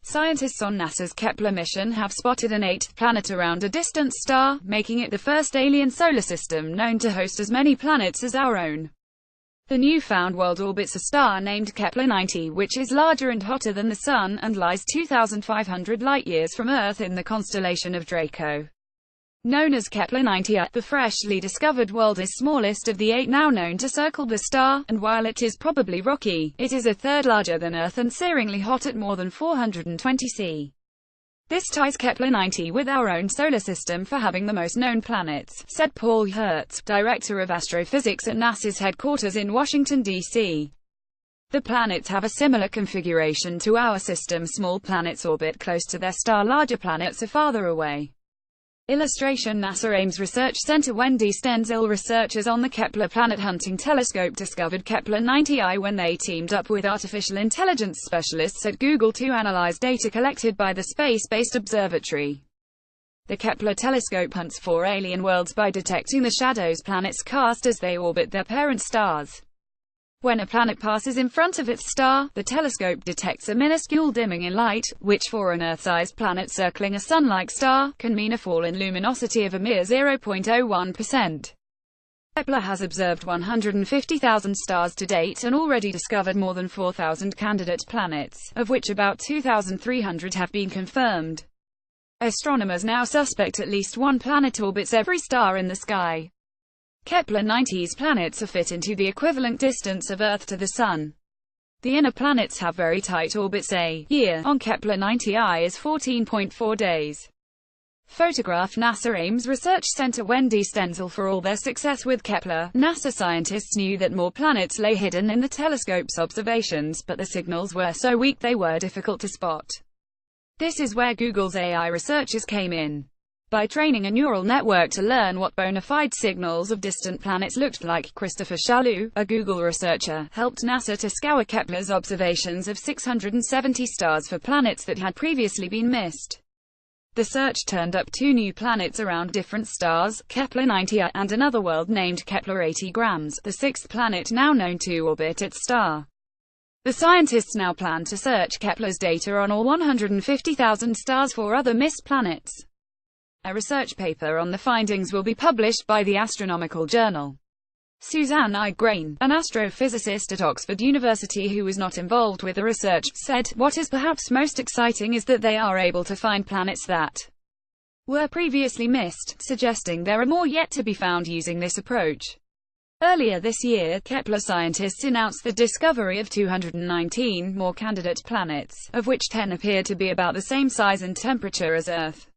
Scientists on NASA's Kepler mission have spotted an eighth planet around a distant star, making it the first alien solar system known to host as many planets as our own. The newfound world orbits a star named Kepler-90, which is larger and hotter than the Sun, and lies 2,500 light-years from Earth in the constellation of Draco. Known as Kepler-90, the freshly discovered world is smallest of the 8 now known to circle the star, and while it is probably rocky, it is a third larger than Earth and searingly hot at more than 420 C. This ties Kepler-90 with our own solar system for having the most known planets, said Paul Hertz, director of astrophysics at NASA's headquarters in Washington, D.C. The planets have a similar configuration to our system. Small planets orbit close to their star, larger planets are farther away. Illustration: NASA Ames Research Center. Wendy Stenzel. Researchers on the Kepler Planet Hunting Telescope discovered Kepler-90I when they teamed up with artificial intelligence specialists at Google to analyze data collected by the Space-Based Observatory. The Kepler telescope hunts for alien worlds by detecting the shadows planets cast as they orbit their parent stars. When a planet passes in front of its star, the telescope detects a minuscule dimming in light, which for an Earth-sized planet circling a Sun-like star, can mean a fall in luminosity of a mere 0.01%. Kepler has observed 150,000 stars to date and already discovered more than 4,000 candidate planets, of which about 2,300 have been confirmed. Astronomers now suspect at least one planet orbits every star in the sky. Kepler-90's planets are fit into the equivalent distance of Earth to the Sun. The inner planets have very tight orbits. A year on Kepler-90I is 14.4 days. Photograph. NASA Ames Research Center. Wendy Stenzel. For all their success with Kepler, NASA scientists knew that more planets lay hidden in the telescope's observations, but the signals were so weak they were difficult to spot. This is where Google's AI researchers came in. By training a neural network to learn what bona fide signals of distant planets looked like, Christopher Chaloux, a Google researcher, helped NASA to scour Kepler's observations of 670 stars for planets that had previously been missed. The search turned up 2 new planets around different stars, Kepler-90I, and another world named Kepler-80, the 6th planet now known to orbit its star. The scientists now plan to search Kepler's data on all 150,000 stars for other missed planets. A research paper on the findings will be published by the Astronomical Journal. Suzanne I. Grain, an astrophysicist at Oxford University who was not involved with the research, said, "What is perhaps most exciting is that they are able to find planets that were previously missed, suggesting there are more yet to be found using this approach." Earlier this year, Kepler scientists announced the discovery of 219 more candidate planets, of which 10 appear to be about the same size and temperature as Earth.